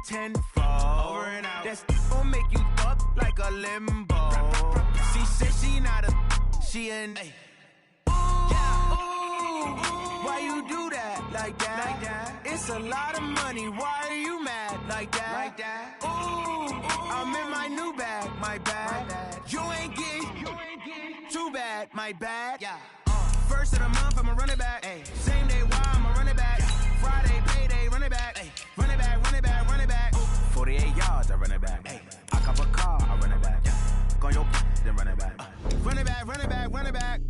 tenfold. Over and out. That's gon' make you up like a limbo. She said she not a, she an. Ooh, why you do that like that? It's a lot of money. Why are you mad like that? Ooh, I'm in my new bag, my bad. You ain't getting too bad, my bad. Yeah. First of the month, I'ma run it back. Ay. Same day, why I'ma run it back. Friday, payday, run it back. Ay. Run it back, run it back, run it back. 48 yards, I run it back. Ay. I cop a car, I run it back. Go on your then run it back. Run it back, run it back, run it back.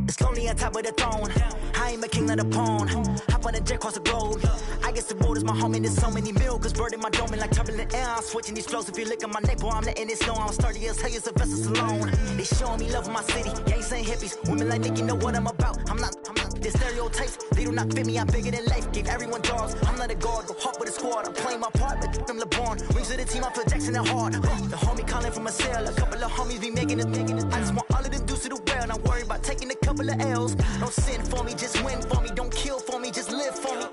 It's lonely on top of the throne. I ain't a king of the pawn. Hop on a jet across the globe. I guess the road is my home and there's so many milkers burning my dome like turbulent air. I'm switching these flows. If you look at my neck, boy, I'm letting it slow. I'm sturdy as hell, as Sylvester Stallone. They showing me love in my city. Gangsta and hippies. Women like Nick, you know what I'm about. I'm not. The stereotypes, they do not fit me. I'm bigger than life. Give everyone dogs. I'm not a guard. Go hard with a squad. I'm playing my part, but I'm LeBron. Rings to the team. I feel Jackson and hard. The homie calling from a cell. A couple of homies be making it. I just want all of them dudes to the well. Not worry about taking a couple of L's. Don't sin for me, just win for me. Don't kill for me, just live for me.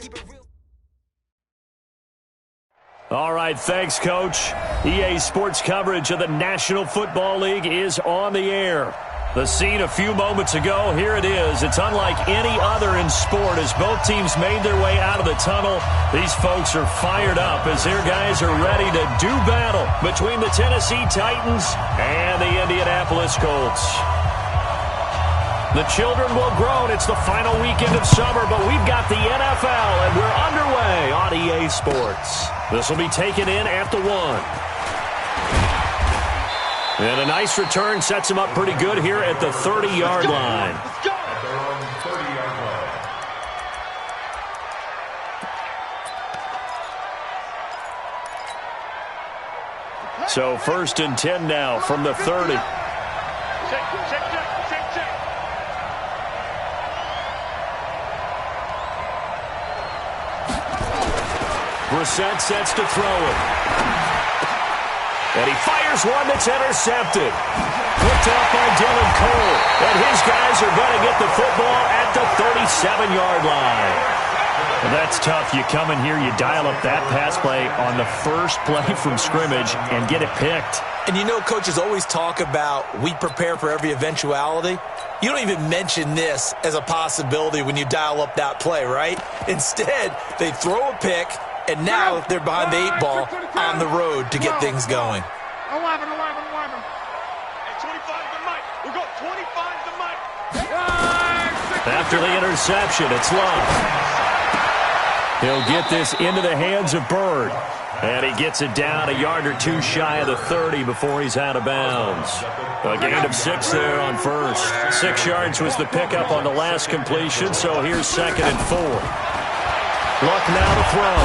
Keep it real. All right, thanks, Coach. EA Sports coverage of the National Football League is on the air. The scene a few moments ago, here it is. It's unlike any other in sport as both teams made their way out of the tunnel. These folks are fired up as their guys are ready to do battle between the Tennessee Titans and the Indianapolis Colts. The children will groan. It's the final weekend of summer, but we've got the NFL, and we're underway on EA Sports. This will be taken in at the 1. And a nice return sets him up pretty good here at the 30-yard line. Let's go. So 1st and 10 now from the 30. Check. Brissett sets to throw it. And he fires one that's intercepted. Picked off by Dylan Cole. And his guys are going to get the football at the 37-yard line. Well, that's tough. You come in here, you dial up that pass play on the first play from scrimmage and get it picked. And you know, coaches always talk about we prepare for every eventuality. You don't even mention this as a possibility when you dial up that play, right? Instead, they throw a pick, and now they're behind the 8 ball on the road to get things going. 11. Hey, 25 to Mike. We'll go 25 to Mike. After the interception, it's Love. He'll get this into the hands of Bird. And he gets it down a yard or two shy of the 30 before he's out of bounds. A gain of 6 there on first. 6 yards was the pickup on the last completion, so here's 2nd and 4. Luck now to throw.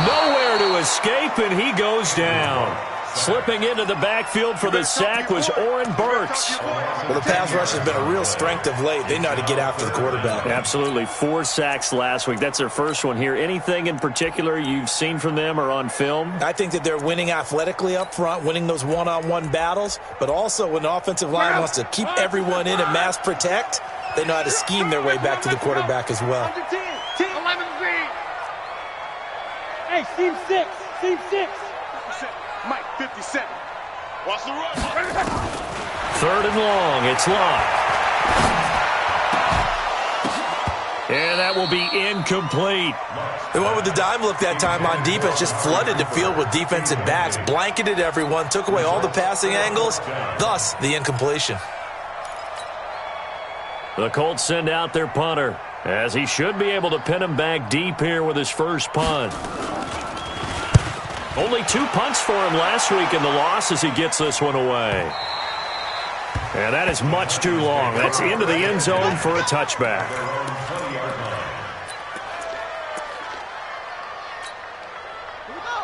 Nowhere to escape, and he goes down. Slipping into the backfield for the sack was Oren Burks. Well, the pass rush has been a real strength of late. They know how to get after the quarterback. Absolutely. 4 sacks last week. That's their first one here. Anything in particular you've seen from them or on film? I think that they're winning athletically up front, winning those one-on-one battles, but also when the offensive line wants to keep everyone in and mass protect, they know how to scheme their way back to the quarterback as well. 11 Hey, team 6. Mike, 57. Watch the run. 3rd and long. It's Locke. And that will be incomplete. They went with the dime look that time on defense, just flooded the field with defensive backs, blanketed everyone, took away all the passing angles, thus the incompletion. The Colts send out their punter, as he should be able to pin him back deep here with his first punt. Only 2 punts for him last week in the loss as he gets this one away. And that is much too long. That's into the end zone for a touchback.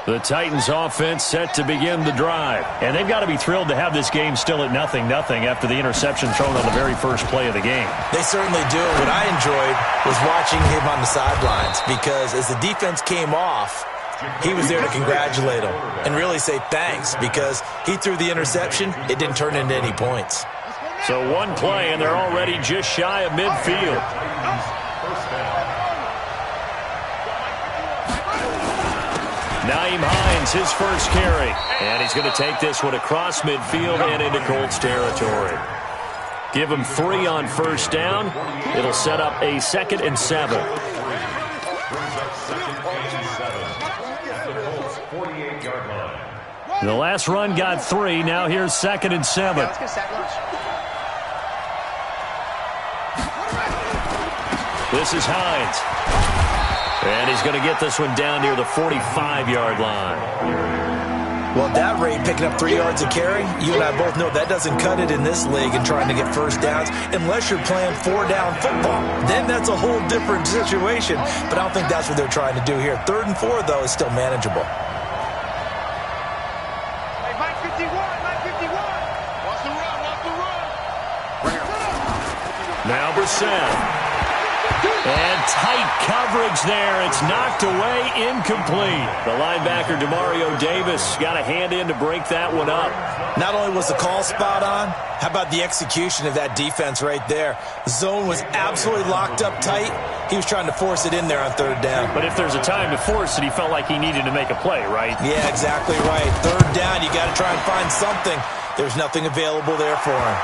The Titans offense set to begin the drive. And they've got to be thrilled to have this game still at 0-0 after the interception thrown on the very first play of the game. They certainly do. What I enjoyed was watching him on the sidelines because as the defense came off, he was there to congratulate him and really say thanks because he threw the interception. It didn't turn into any points. So one play, and they're already just shy of midfield. Nyheim Hines, his first carry. And he's going to take this one across midfield and into Colts territory. Give him 3 on first down. It'll set up a 2nd and 7. The last run got 3. Now here's 2nd and 7. This is Hines. And he's going to get this one down near the 45-yard line. Well, at that rate, picking up 3 yards a carry, you and I both know that doesn't cut it in this league and trying to get first downs unless you're playing 4-down football. Then that's a whole different situation, but I don't think that's what they're trying to do here. 3rd and 4, though, is still manageable. Hey, Mike 51, Mike 51. Watch the run, watch the run. Now Brissett. And tight coverage there. It's knocked away, incomplete. The linebacker, Demario Davis, got a hand in to break that one up. Not only was the call spot on, how about the execution of that defense right there? Zone was absolutely locked up tight. He was trying to force it in there on 3rd down. But if there's a time to force it, he felt like he needed to make a play, right? Yeah, exactly right. 3rd down, you got to try and find something. There's nothing available there for him.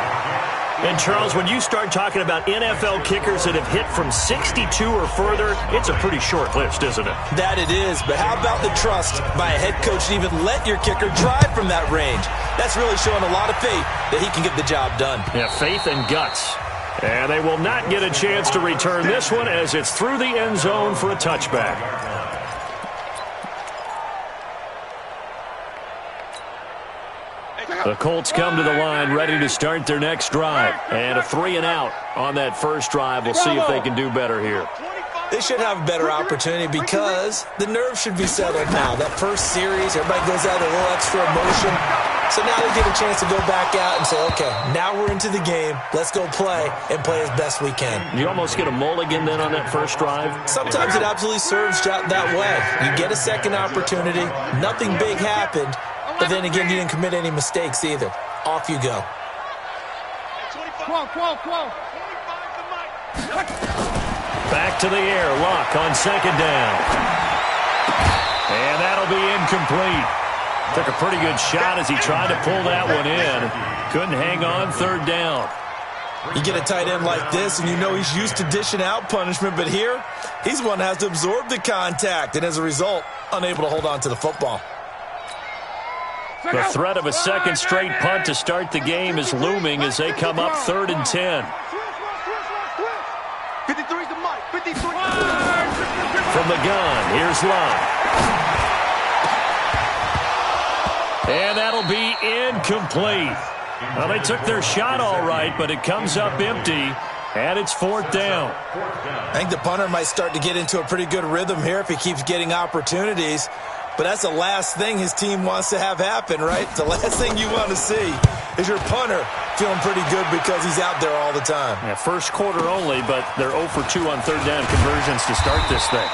And, Charles, when you start talking about NFL kickers that have hit from 62 or further, it's a pretty short list, isn't it? That it is, but how about the trust by a head coach to even let your kicker drive from that range? That's really showing a lot of faith that he can get the job done. Yeah, faith and guts. And they will not get a chance to return this one as it's through the end zone for a touchback. The Colts come to the line ready to start their next drive. And a 3-and-out on that first drive. We'll see if they can do better here. They should have a better opportunity because the nerves should be settled now. That first series, everybody goes out a little extra emotion. So now they get a chance to go back out and say, okay, now we're into the game. Let's go play and play as best we can. You almost get a mulligan then on that first drive? Sometimes it absolutely serves that way. You get a second opportunity. Nothing big happened. But then again, you didn't commit any mistakes either. Off you go. Back to the air. Luck on 2nd down. And that'll be incomplete. Took a pretty good shot as he tried to pull that one in. Couldn't hang on 3rd down. You get a tight end like this, and you know he's used to dishing out punishment. But here, he's the one that has to absorb the contact. And as a result, unable to hold on to the football. The threat of a second straight punt to start the game is looming as they come up 3rd and 10. 53's the mic. 53. From the gun, here's Luck. And that'll be incomplete. Well, they took their shot all right, but it comes up empty, and it's 4th down. I think the punter might start to get into a pretty good rhythm here if he keeps getting opportunities. But that's the last thing his team wants to have happen, right? The last thing you want to see is your punter feeling pretty good because he's out there all the time. Yeah, first quarter only, but they're 0 for 2 on 3rd down conversions to start this thing.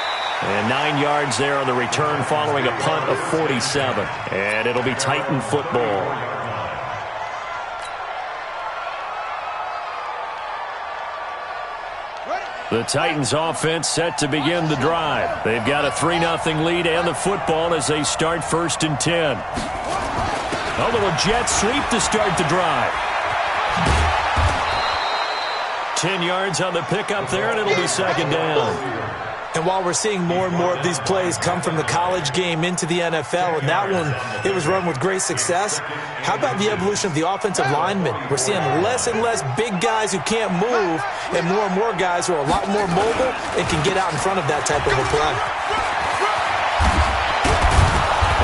And 9 yards there on the return following a punt of 47. And it'll be Titan football. The Titans offense set to begin the drive. They've got a 3-0 lead and the football as they start 1st and 10. A little jet sweep to start the drive. 10 yards on the pickup there, and it'll be 2nd down. And while we're seeing more and more of these plays come from the college game into the NFL, and that one, it was run with great success, how about the evolution of the offensive linemen? We're seeing less and less big guys who can't move, and more guys who are a lot more mobile and can get out in front of that type of a play.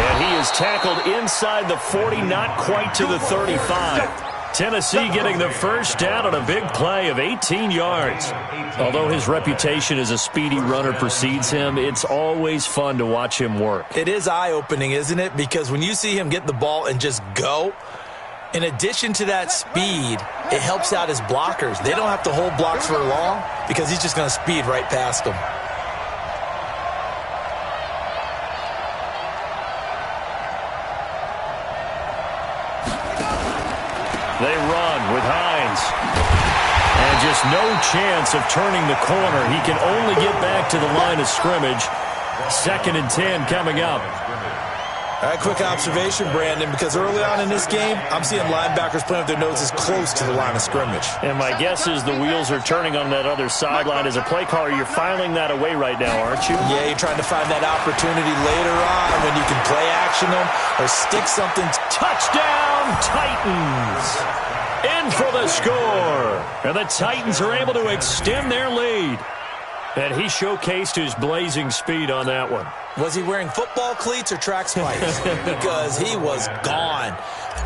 And he is tackled inside the 40, not quite to the 35. Tennessee getting the first down on a big play of 18 yards. Although his reputation as a speedy runner precedes him, it's always fun to watch him work. It is eye-opening, isn't it? Because when you see him get the ball and just go, in addition to that speed, it helps out his blockers. They don't have to hold blocks for long because he's just going to speed right past them. They run with Hines. And just no chance of turning the corner. He can only get back to the line of scrimmage. 2nd and 10 coming up. All right, quick observation, Brandon, because early on in this game, I'm seeing linebackers playing with their noses close to the line of scrimmage. And my guess is the wheels are turning on that other sideline. As a play caller, you're filing that away right now, aren't you? Yeah, you're trying to find that opportunity later on when you can play action them or stick something. Touchdown, Titans! In for the score. And the Titans are able to extend their lead. And he showcased his blazing speed on that one. Was he wearing football cleats or track spikes? Because he was gone.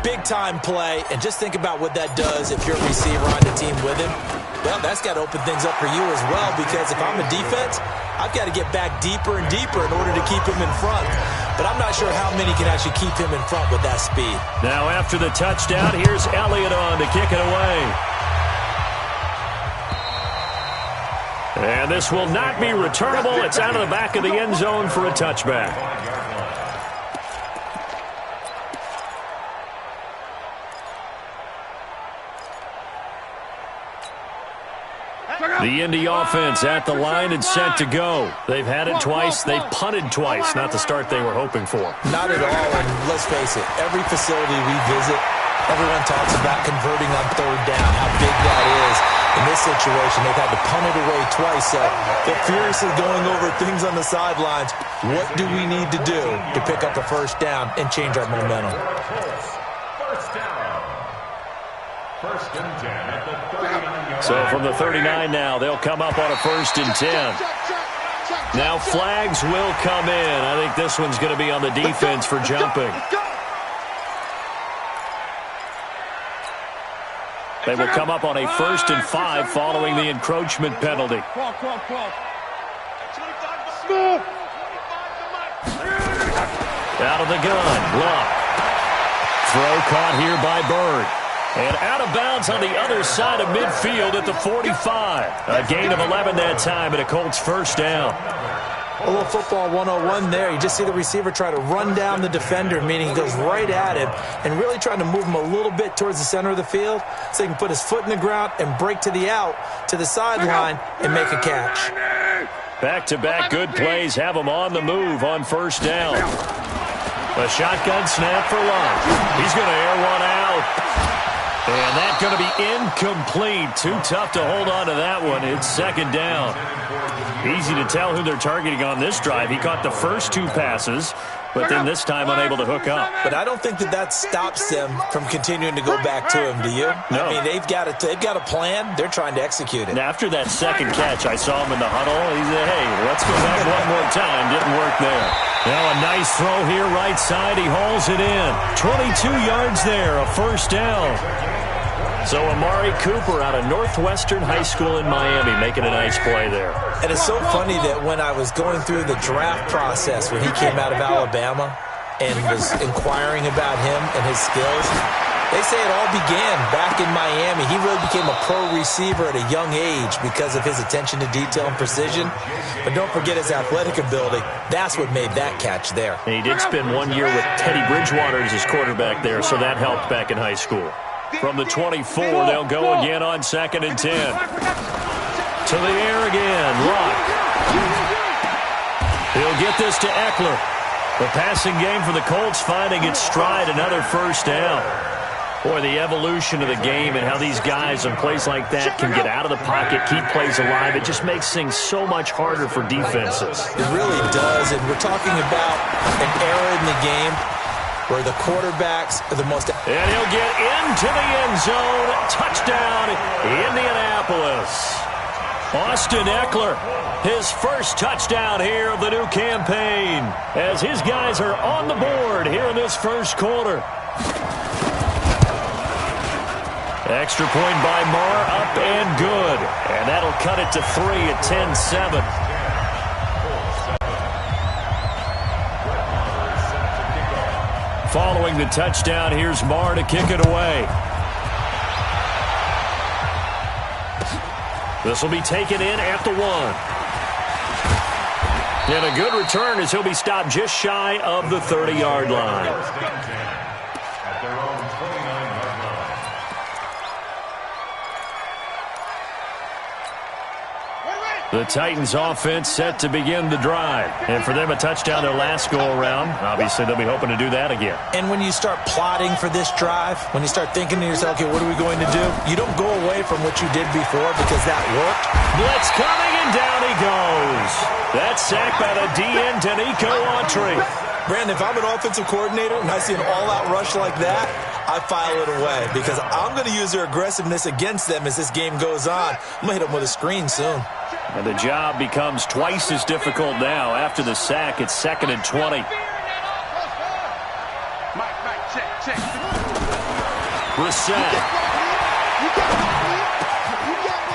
Big-time play, and just think about what that does if you're a receiver on the team with him. Well, that's got to open things up for you as well, because if I'm a defense, I've got to get back deeper and deeper in order to keep him in front. But I'm not sure how many can actually keep him in front with that speed. Now after the touchdown, here's Elliott on to kick it away. And this will not be returnable. It's out of the back of the end zone for a touchback. The Indy offense at the line and set to go. They've had it twice. They've punted twice. Not the start they were hoping for. Not at all, and let's face it, every facility we visit, everyone talks about converting on 3rd down, how big that is. In this situation, they've had to punt it away twice, so they're furiously going over things on the sidelines. What do we need to do to pick up a 1st down and change our momentum? 1st down. 1st and 10 at the 39. So from the 39 now, they'll come up on a 1st and 10. Now flags will come in. I think this one's going to be on the defense for jumping. They will come up on a 1st and 5 following the encroachment penalty. Out of the gun, Luck. Throw caught here by Bird. And out of bounds on the other side of midfield at the 45. A gain of 11 that time and a Colts 1st down. A little football 101 there. You just see the receiver try to run down the defender, meaning he goes right at him, and really trying to move him a little bit towards the center of the field so he can put his foot in the ground and break to the out, to the sideline, and make a catch. Back-to-back good plays have him on the move on 1st down. A shotgun snap for Luck. He's going to air one out. And that's going to be incomplete. Too tough to hold on to that one. It's 2nd down. Easy to tell who they're targeting on this drive. He caught the first 2 passes, but then this time unable to hook up. But I don't think that stops them from continuing to go back to him, do you? No. I mean, they've got a plan. They're trying to execute it. And after that 2nd catch, I saw him in the huddle. He said, hey, let's go back one more time. Didn't work there. Now a nice throw here right side. He hauls it in. 22 yards there, a 1st down. So Amari Cooper out of Northwestern High School in Miami making a nice play there. And it's so funny that when I was going through the draft process when he came out of Alabama and was inquiring about him and his skills, they say it all began back in Miami. He really became a pro receiver at a young age because of his attention to detail and precision. But don't forget his athletic ability. That's what made that catch there. And he did spend 1 year with Teddy Bridgewater as his quarterback there, so that helped back in high school. From the 24, they'll go again on 2nd and 10. To the air again, Luck. He'll get this to Eckler. The passing game for the Colts finding its stride, another 1st down. Boy, the evolution of the game and how these guys on plays like that can get out of the pocket, keep plays alive, it just makes things so much harder for defenses. It really does, and we're talking about an era in the game where the quarterbacks are the most... And he'll get into the end zone. Touchdown, Indianapolis. Austin Eckler, his 1st touchdown here of the new campaign, as his guys are on the board here in this 1st quarter. Extra point by Marr, up and good. And that'll cut it to 3 at 10-7. Following the touchdown, here's Marr to kick it away. This will be taken in at the 1. And a good return as he'll be stopped just shy of the 30-yard line. At their own 20. The Titans offense set to begin the drive. And for them, a touchdown their last go-around. Obviously, they'll be hoping to do that again. And when you start plotting for this drive, when you start thinking to yourself, okay, what are we going to do? You don't go away from what you did before because that worked. Blitz coming, and down he goes. That's sacked by the DN, Danico Autry. Brandon, if I'm an offensive coordinator and I see an all-out rush like that, I file it away because I'm going to use their aggressiveness against them as this game goes on. I'm going to hit them with a screen soon. And the job becomes twice as difficult now. After the sack, it's 2nd and 20. Brissett.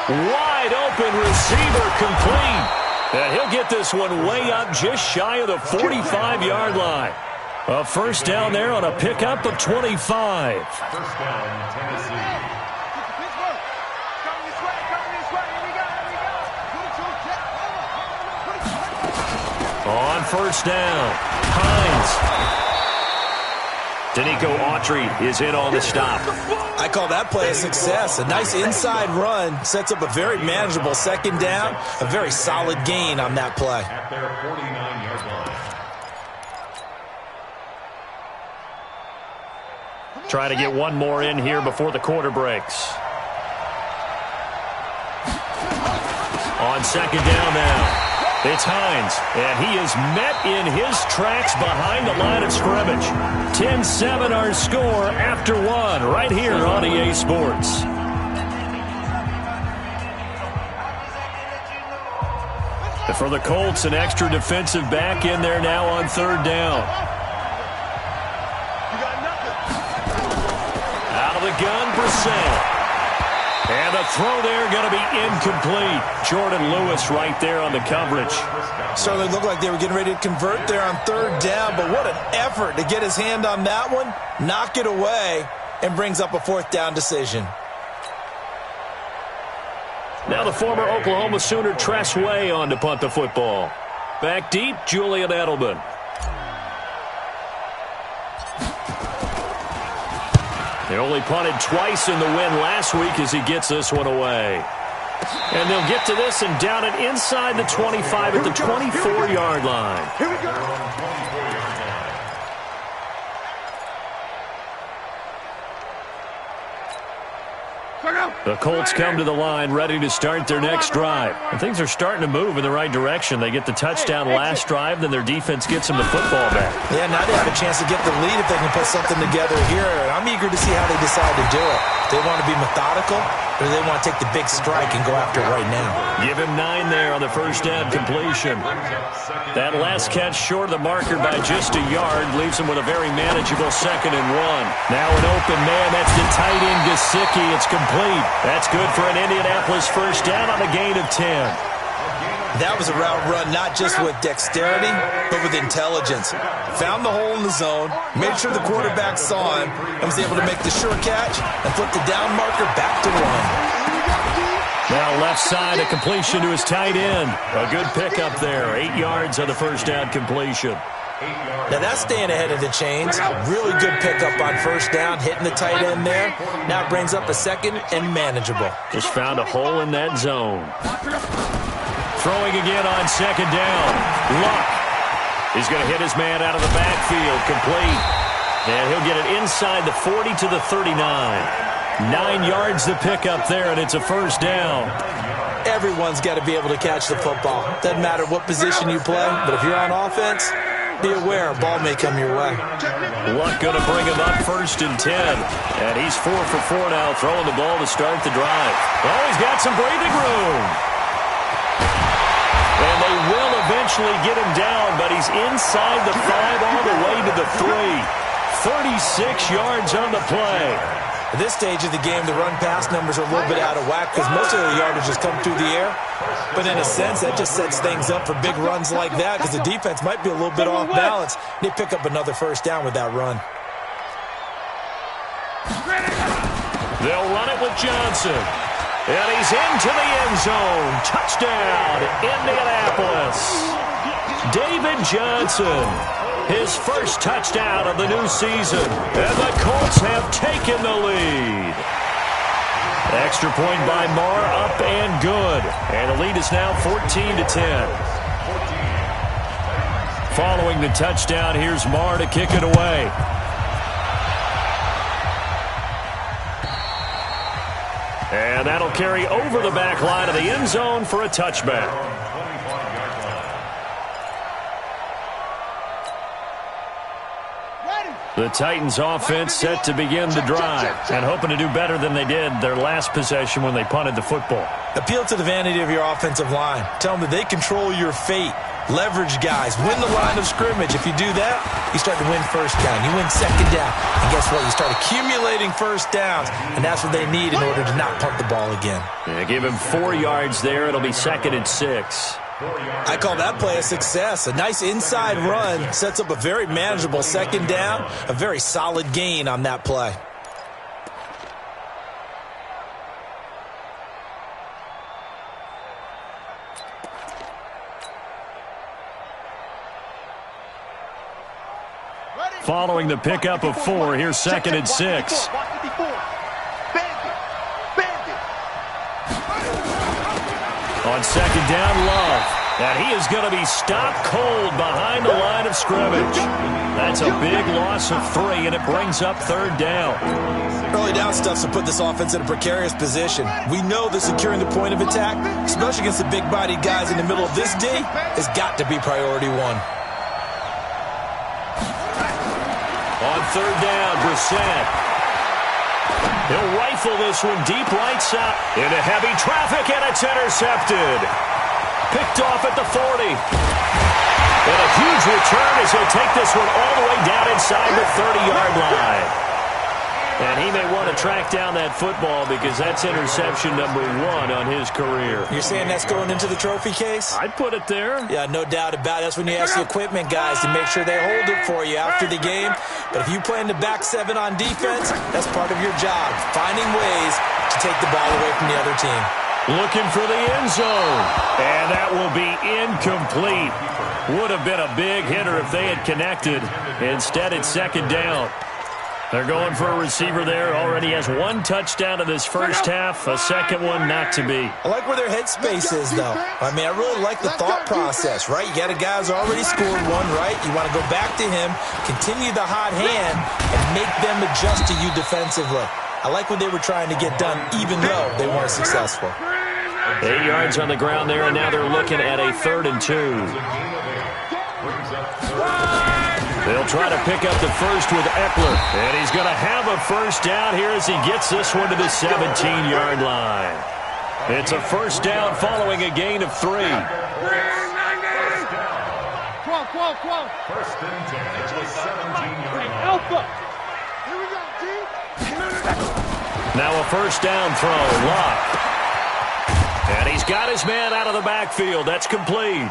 Wide open receiver complete. And he'll get this one way up just shy of the 45-yard line. A first down there on a pickup of 25. First down, Tennessee. On first down, Hines. Danico Autry is in on the stop. I call that play a success. A nice inside run sets up a very manageable second down. A very solid gain on that play. At their 49-yard line. Trying to get one more in here before the quarter breaks. On second down now. It's Hines, and he is met in his tracks behind the line of scrimmage. 10-7 our score after one right here on EA Sports. And for the Colts, an extra defensive back in there now on third down. Out of the gun, Brissett. And the throw there going to be incomplete. Jordan Lewis right there on the coverage. Certainly looked like they were getting ready to convert there on third down, but what an effort to get his hand on that one, knock it away, and brings up a fourth down decision. Now the former Oklahoma Sooner Tress Way on to punt the football. Back deep, Julian Edelman. They only punted twice in the win last week as he gets this one away. And they'll get to this and down it inside the 25 at the 24-yard line. Here we go. The Colts come to the line ready to start their next drive. And things are starting to move in the right direction. They get the touchdown last drive, then their defense gets them the football back. Yeah, now they have a chance to get the lead if they can put something together here. I'm eager to see how they decide to do it. They want to be methodical, or do they want to take the big strike and go after it right now? Give him 9 there on the first down completion. That last catch short of the marker by just a yard leaves him with a very manageable 2nd and 1. Now an open man, that's the tight end Gesicki. It's complete. That's good for an Indianapolis first down on a gain of 10. That was a route run not just with dexterity, but with intelligence. Found the hole in the zone, made sure the quarterback saw him, and was able to make the sure catch and flip the down marker back to run. Now left side, a completion to his tight end. A good pickup there. 8 yards on the first down completion. Now that's staying ahead of the chains. Really good pickup on first down, hitting the tight end there. Now it brings up a second and manageable. Just found a hole in that zone. Throwing again on second down. Luck. He's going to hit his man out of the backfield. Complete. And he'll get it inside the 40 to the 39. 9 yards to pick up there, and it's a first down. Everyone's got to be able to catch the football. Doesn't matter what position you play, but if you're on offense, be aware a ball may come your way. Luck going to bring him up 1st and 10. And he's 4 for 4 now, throwing the ball to start the drive. Oh, he's got some breathing room. And they will eventually get him down, but he's inside the 5 all the way to the 3. 36 yards on the play. At this stage of the game, the run-pass numbers are a little bit out of whack because most of the yardage has come through the air. But in a sense, that just sets things up for big runs like that because the defense might be a little bit off balance. They pick up another first down with that run. They'll run it with Johnson. And he's into the end zone. Touchdown, Indianapolis. David Johnson. His first touchdown of the new season. And the Colts have taken the lead. Extra point by Marr, up and good. And the lead is now 14-10. Following the touchdown, here's Marr to kick it away. And that'll carry over the back line of the end zone for a touchback. The Titans offense set to begin the drive and hoping to do better than they did their last possession when they punted the football. Appeal to the vanity of your offensive line. Tell them that they control your fate. Leverage guys. Win the line of scrimmage. If you do that, you start to win first down. You win second down. And guess what? You start accumulating first downs. And that's what they need in order to not punt the ball again. Yeah, give him 4 yards there. It'll be 2nd and 6. I call that play a success. A nice inside run sets up a very manageable second down. A very solid gain on that play. Following the pickup of 4, here's 2nd and 6. On 2nd down, Love. And he is going to be stopped cold behind the line of scrimmage. That's a big loss of 3, and it brings up 3rd down. Early down stuff's to put this offense in a precarious position. We know that securing the point of attack, especially against the big-bodied guys in the middle of this D, has got to be priority 1. On 3rd down, Brissett. He'll rifle this one deep right side. Into heavy traffic, and it's intercepted. Picked off at the 40. And a huge return as he'll take this one all the way down inside the 30-yard line. And he may want to track down that football because that's interception number 1 on his career. You're saying that's going into the trophy case? I'd put it there. Yeah, no doubt about it. That's when you ask the equipment guys to make sure they hold it for you after the game. But if you play in the back 7 on defense, that's part of your job, finding ways to take the ball away from the other team. Looking for the end zone. And that will be incomplete. Would have been a big hitter if they had connected. Instead, it's 2nd down. They're going for a receiver there. Already has 1 touchdown in this first half. A second one not to be. I like where their headspace is, though. I mean, I really like the thought process, right? You got a guy who's already scored 1, right? You want to go back to him, continue the hot hand, and make them adjust to you defensively. I like what they were trying to get done, even though they weren't successful. 8 yards on the ground there, and now they're looking at a 3rd and 2. They'll try to pick up the first with Eckler. And he's going to have a first down here as he gets this one to the 17-yard line. It's a first down following a gain of 3. First and 10 to the 17-yard line. Alpha. Here we go, Now a first down throw. Locke. And he's got his man out of the backfield. That's complete.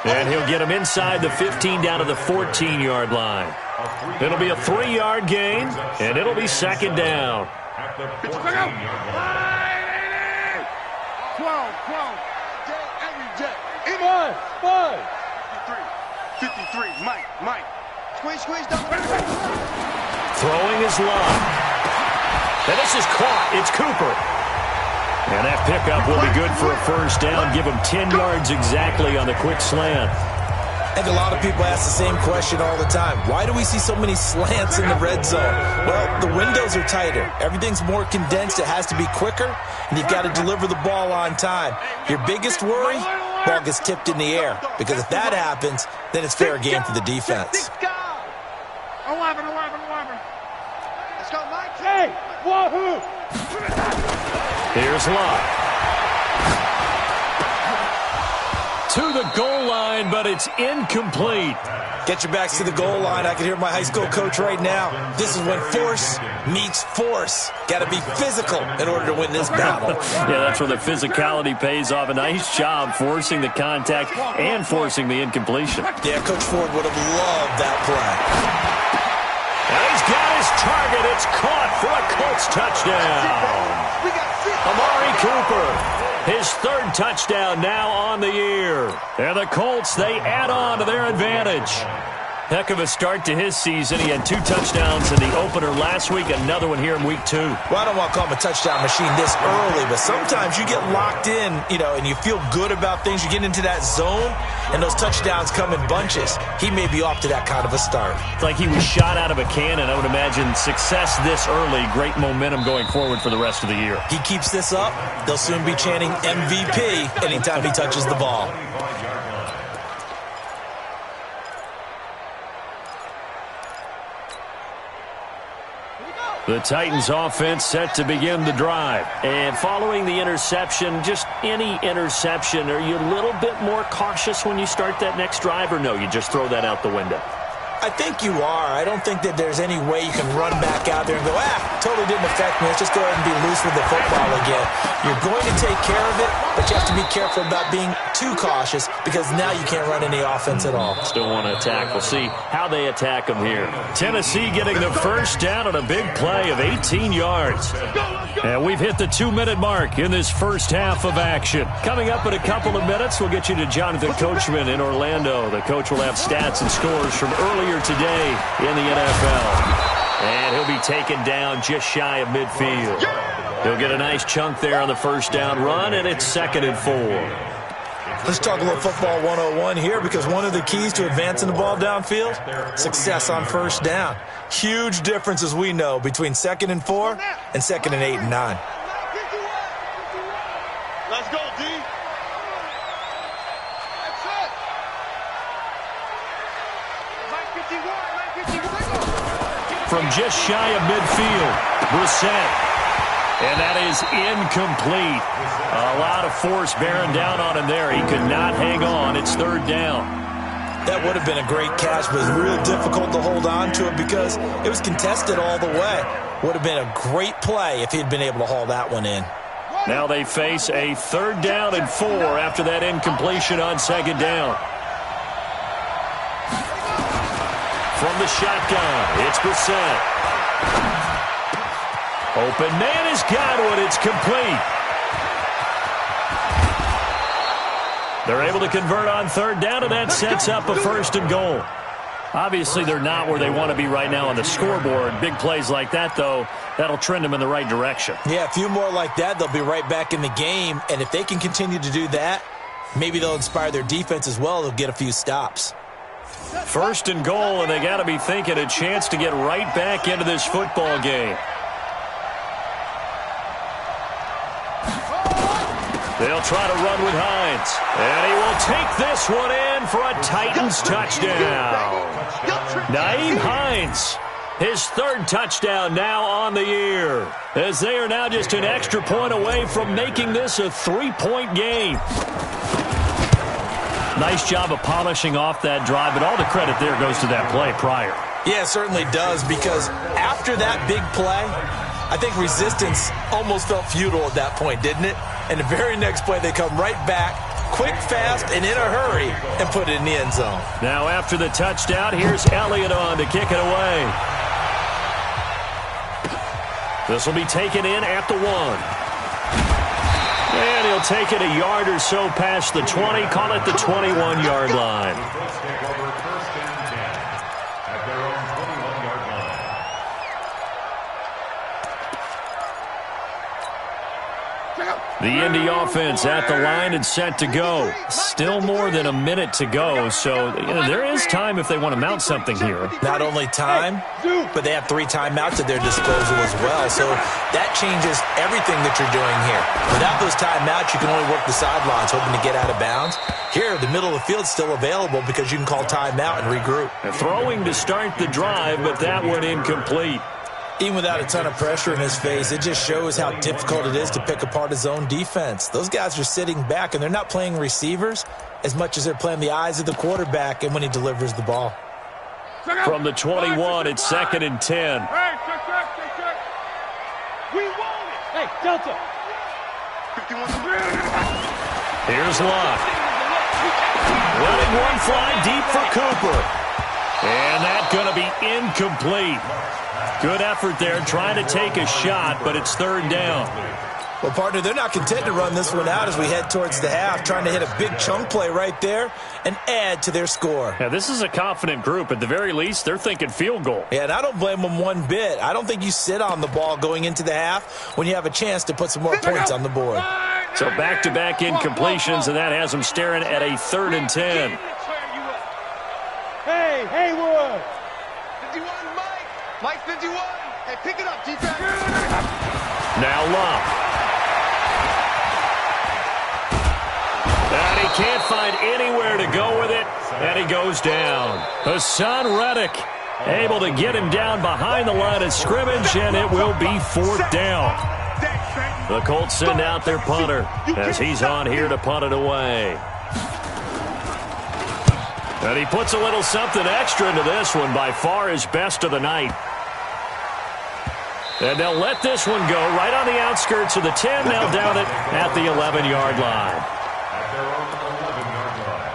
And he'll get him inside the 15 down to the 14-yard line. It'll be a 3-yard gain, and it'll be 2nd down. At the 14-yard line. 12. Iman, 5. 53. Mike. Squeeze down. Throwing is Locke. And this is caught. It's Cooper. And that pickup will be good for a first down. Give him 10 yards exactly on the quick slant. I think a lot of people ask the same question all the time. Why do we see so many slants in the red zone? Well, the windows are tighter. Everything's more condensed. It has to be quicker, and you've got to deliver the ball on time. Your biggest worry? Ball gets tipped in the air. Because if that happens, then it's fair game for the defense. 11. Let's go, Mike. Hey, wahoo! Here's Locke. To the goal line, but it's incomplete. Get your backs to the goal line. I can hear my high school coach right now. This is when force meets force. Got to be physical in order to win this battle. Yeah, that's where the physicality pays off. A nice job forcing the contact and forcing the incompletion. Yeah, Coach Ford would have loved that play. And he's got his target. It's caught for a Colts touchdown. Amari Cooper, his 3rd touchdown now on the year. And the Colts, they add on to their advantage. Heck of a start to his season. He had 2 touchdowns in the opener last week, another one here in week 2. Well, I don't want to call him a touchdown machine this early, but sometimes you get locked in, and you feel good about things. You get into that zone, and those touchdowns come in bunches. He may be off to that kind of a start. It's like he was shot out of a cannon. I would imagine success this early, great momentum going forward for the rest of the year. He keeps this up, they'll soon be chanting MVP anytime he touches the ball. The Titans offense set to begin the drive. And following the interception, just any interception, are you a little bit more cautious when you start that next drive, or no, you just throw that out the window? I think you are. I don't think that there's any way you can run back out there and go, totally didn't affect me. Let's just go ahead and be loose with the football again. You're going to take care of it, but you have to be careful about being too cautious because now you can't run any offense at all. Still want to attack. We'll see how they attack them here. Tennessee getting the first down on a big play of 18 yards. And we've hit the 2-minute mark in this first half of action. Coming up in a couple of minutes, we'll get you to Jonathan Coachman in Orlando. The coach will have stats and scores from earlier today in the NFL. And he'll be taken down just shy of midfield. He'll get a nice chunk there on the first down run, and it's 2nd and 4. Let's talk a little football 101 here, because one of the keys to advancing the ball downfield, success on first down. Huge difference, as we know, between 2nd and 4 and 2nd and 8 and 9. Let's go, D. From just shy of midfield, Brissett. And that is incomplete. A lot of force bearing down on him there. He could not hang on. It's 3rd down. That would have been a great catch, but it was real difficult to hold on to it because it was contested all the way. Would have been a great play if he'd been able to haul that one in. Now they face a 3rd down and 4 after that incompletion on 2nd down. From the shotgun, it's Brissett. Open man has got one. It's complete. They're able to convert on 3rd down, and that sets up a 1st and goal. Obviously, they're not where they want to be right now on the scoreboard. Big plays like that, though, that'll trend them in the right direction. Yeah, a few more like that, they'll be right back in the game. And if they can continue to do that, maybe they'll inspire their defense as well. They'll get a few stops. 1st and goal, and they got to be thinking a chance to get right back into this football game. They'll try to run with Hines. And he will take this one in for a Titans touchdown. Nyheim Hines, his 3rd touchdown now on the year, as they are now just an extra point away from making this a 3-point game. Nice job of polishing off that drive, but all the credit there goes to that play prior. Yeah, it certainly does, because after that big play, I think resistance almost felt futile at that point, didn't it? And the very next play, they come right back, quick, fast, and in a hurry, and put it in the end zone. Now after the touchdown, here's Elliott on to kick it away. This will be taken in at the 1. And he'll take it a yard or so past the 20, call it the 21-yard line. The Indy offense at the line and set to go. Still more than a minute to go, so there is time if they want to mount something here. Not only time, but they have 3 timeouts at their disposal as well, so that changes everything that you're doing here. Without those timeouts, you can only work the sidelines, hoping to get out of bounds. Here, the middle of the field's still available because you can call timeout and regroup. Throwing to start the drive, but that one incomplete. Even without a ton of pressure in his face, it just shows how difficult it is to pick apart his own defense. Those guys are sitting back, and they're not playing receivers as much as they're playing the eyes of the quarterback and when he delivers the ball. From the 21, it's 2nd and 10. Hey, check. We want it. Hey, Delta. Here's Locke. Letting one fly deep for Cooper. And that's going to be incomplete. Good effort there trying to take a shot, but it's 3rd down. Well, partner, they're not content to run this one out as we head towards the half, trying to hit a big chunk play right there and add to their score. Yeah, this is a confident group. At the very least, they're thinking field goal. Yeah, and I don't blame them one bit. I don't think you sit on the ball going into the half when you have a chance to put some more points on the board. So back-to-back incompletions, and that has them staring at a 3rd and 10. Hey, Haywood! 51, Mike! Mike 51! Hey, pick it up, defense! Now Locke. And he can't find anywhere to go with it, and he goes down. Hassan Reddick able to get him down behind the line of scrimmage, and it will be 4th down. The Colts send out their punter as he's on here to punt it away. And he puts a little something extra into this one, by far his best of the night. And they'll let this one go right on the outskirts of the 10. They'll down it at the 11-yard line. At their own 11-yard line.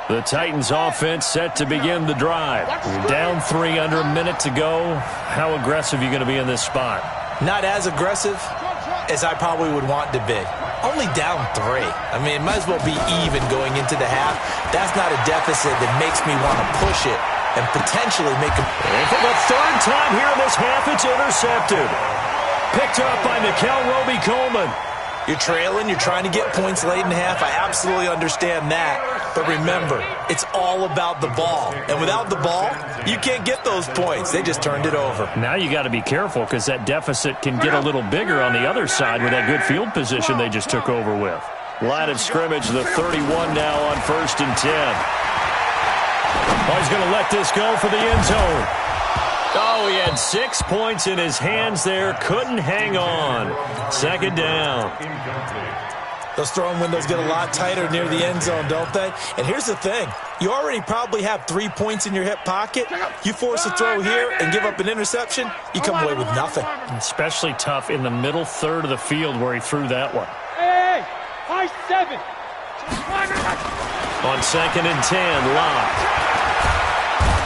The Titans offense set to begin the drive. You're down 3 under a minute to go. How aggressive are you going to be in this spot? Not as aggressive as I probably would want to be. Only down 3. I mean, it might as well be even going into the half. That's not a deficit that makes me want to push it and potentially make a... And for the 3rd time here in this half, it's intercepted. Picked up by Nickel Roby-Coleman. You're trailing, you're trying to get points late in the half. I absolutely understand that. But remember, it's all about the ball. And without the ball, you can't get those points. They just turned it over. Now you got to be careful because that deficit can get a little bigger on the other side with that good field position they just took over with. Line of scrimmage, the 31 now on 1st and 10. Oh, he's going to let this go for the end zone. Oh, he had 6 points in his hands there. Couldn't hang on. 2nd down. Those throwing windows get a lot tighter near the end zone, don't they? And here's the thing. You already probably have 3 points in your hip pocket. You force a throw here and give up an interception, you come away with nothing. Especially tough in the middle 3rd of the field where he threw that one. Hey, high 7. On 2nd and 10, Locke.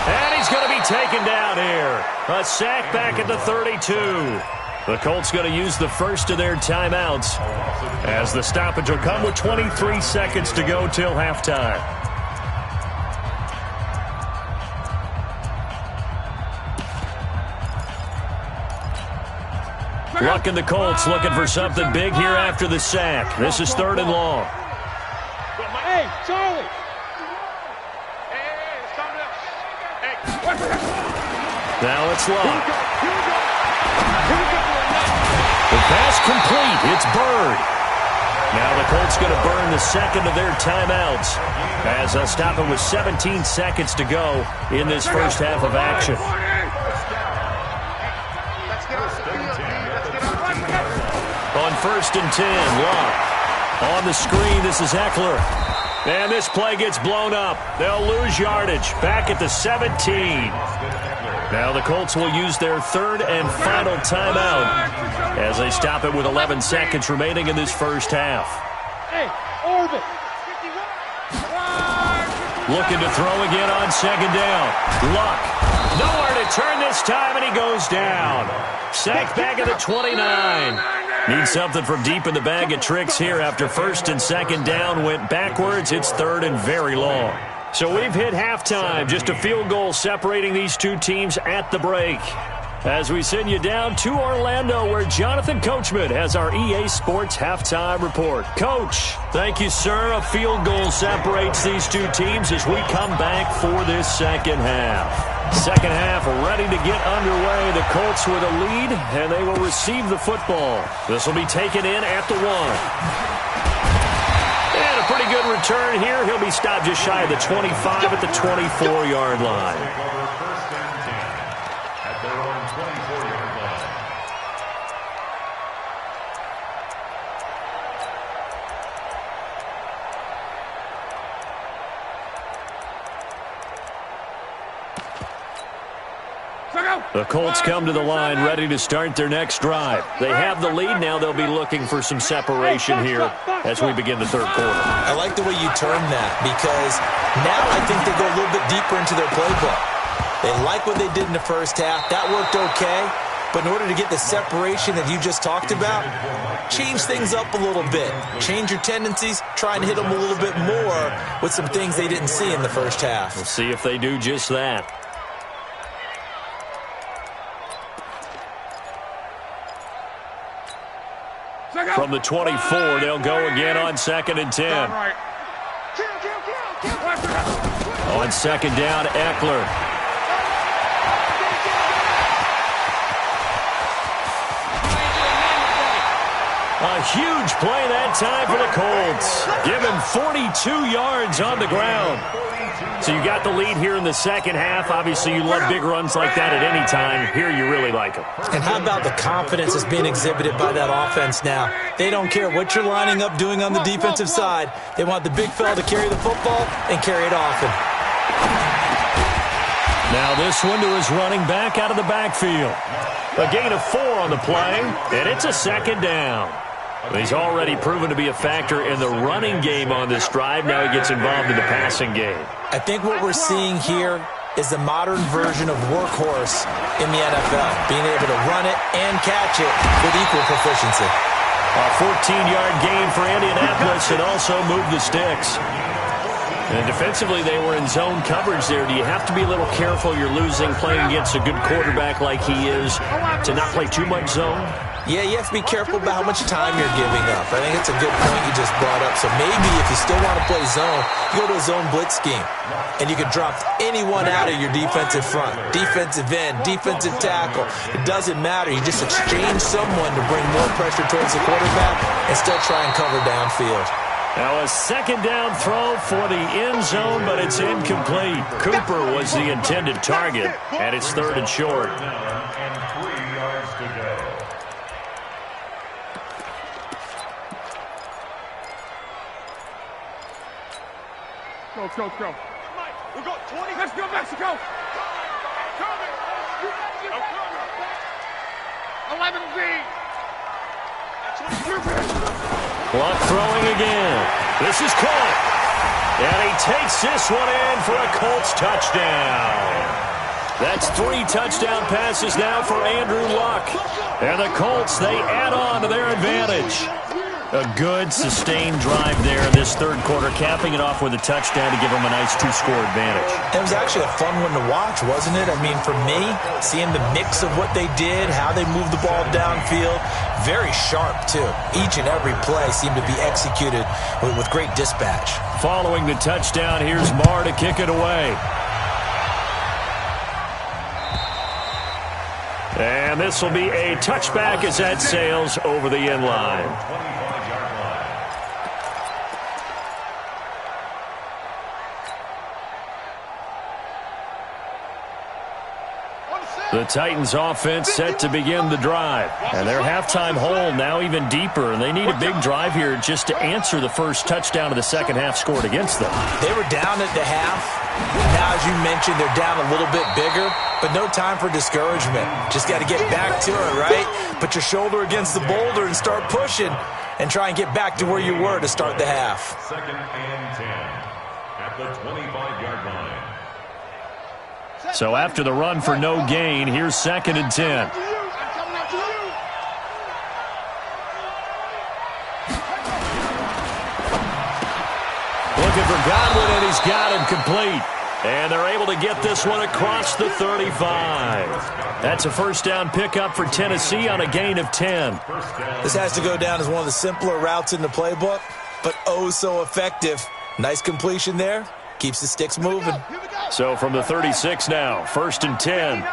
And he's going to be taken down here. A sack back at the 32. The Colts going to use the first of their timeouts as the stoppage will come with 23 seconds to go till halftime. Luck and the Colts looking for something big here after the sack. This is 3rd and long. Hey, Charlie. Now it's Locke. The pass complete. It's Bird. Now the Colts going to burn the 2nd of their timeouts as they'll stop it with 17 seconds to go in this first half of action. On 1st and 10, Locke. On the screen, this is Eckler. And this play gets blown up. They'll lose yardage back at the 17. Now the Colts will use their 3rd and final timeout as they stop it with 11 seconds remaining in this first half. Hey, Orbit. Looking to throw again on 2nd down. Luck. Nowhere to turn this time, and he goes down. Sacked back at the 29. Need something from deep in the bag of tricks here after 1st and 2nd down went backwards. It's 3rd and very long. So we've hit halftime, just a field goal separating these two teams at the break. As we send you down to Orlando, where Jonathan Coachman has our EA Sports halftime report. Coach, thank you, sir. A field goal separates these two teams as we come back for this second half. Second half ready to get underway. The Colts with a lead, and they will receive the football. This will be taken in at the 1. And a pretty good return here. He'll be stopped just shy of the 25 at the 24-yard line. At their own 24-yard line. The Colts come to the line ready to start their next drive. They have the lead. Now they'll be looking for some separation here as we begin the third quarter. I like the way you term that because now I think they go a little bit deeper into their playbook. They like what they did in the first half. That worked okay. But in order to get the separation that you just talked about, change things up a little bit. Change your tendencies. Try and hit them a little bit more with some things they didn't see in the first half. We'll see if they do just that. From the 24, they'll go again on 2nd and 10. On 2nd down, Eckler. A huge play that time for the Colts. Give him 42 yards on the ground. So you got the lead here in the second half. Obviously, you love big runs like that at any time. Here you really like them. And how about the confidence that's being exhibited by that offense now? They don't care what you're lining up doing on the defensive side. They want the big fella to carry the football and carry it often. Now this one to his running back out of the backfield. A gain of 4 on the play, and it's a 2nd down. He's already proven to be a factor in the running game on this drive. Now he gets involved in the passing game. I think what we're seeing here is the modern version of workhorse in the NFL, being able to run it and catch it with equal proficiency. A 14-yard gain for Indianapolis and also moved the sticks. And defensively, they were in zone coverage there. Do you have to be a little careful? You're losing playing against a good quarterback like he is to not play too much zone? Yeah, you have to be careful about how much time you're giving up. I think it's a good point you just brought up. So maybe if you still want to play zone, you go to a zone blitz scheme. And you can drop anyone out of your defensive front. Defensive end, defensive tackle. It doesn't matter. You just exchange someone to bring more pressure towards the quarterback and still try and cover downfield. Now a 2nd down throw for the end zone, but it's incomplete. Cooper was the intended target, and it's 3rd and short. And 3 yards to go. Go. We've got 20. Let's go, Mexico. 11B. Clock throwing again. This is caught. And he takes this one in for a Colts touchdown. That's 3 touchdown passes now for Andrew Luck. And the Colts, they add on to their advantage. A good, sustained drive there in this third quarter, capping it off with a touchdown to give them a nice 2-score advantage. It was actually a fun one to watch, wasn't it? I mean, for me, seeing the mix of what they did, how they moved the ball downfield, very sharp, too. Each and every play seemed to be executed with great dispatch. Following the touchdown, here's Marr to kick it away. And this will be a touchback as that sails over the end line. The Titans offense set to begin the drive. And their halftime hole now even deeper. And they need a big drive here just to answer the first touchdown of the second half scored against them. They were down at the half. Now, as you mentioned, they're down a little bit bigger. But no time for discouragement. Just got to get back to it, right? Put your shoulder against the boulder and start pushing. And try and get back to where you were to start the half. 2nd and 10 at the 25-yard line. So after the run for no gain, here's 2nd and 10. Looking for Godwin, and he's got him complete. And they're able to get this one across the 35. That's a first down pickup for Tennessee on a gain of 10. This has to go down as one of the simpler routes in the playbook, but oh so effective. Nice completion there. Keeps the sticks moving. So from the 36 now, 1st and 10.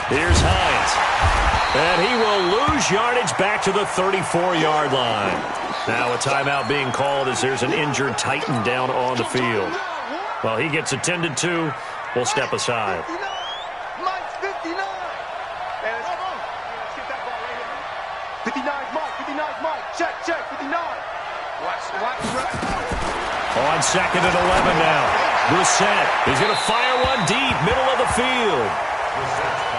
Here's Hines. And he will lose yardage back to the 34-yard line. Now a timeout being called as there's an injured Titan down on the field. Well, he gets attended to. We'll step aside. Mike's 59. 59's Mike. Check, 59. Watch. On 2nd and 11 now. Brissett is going to fire one deep, middle of the field.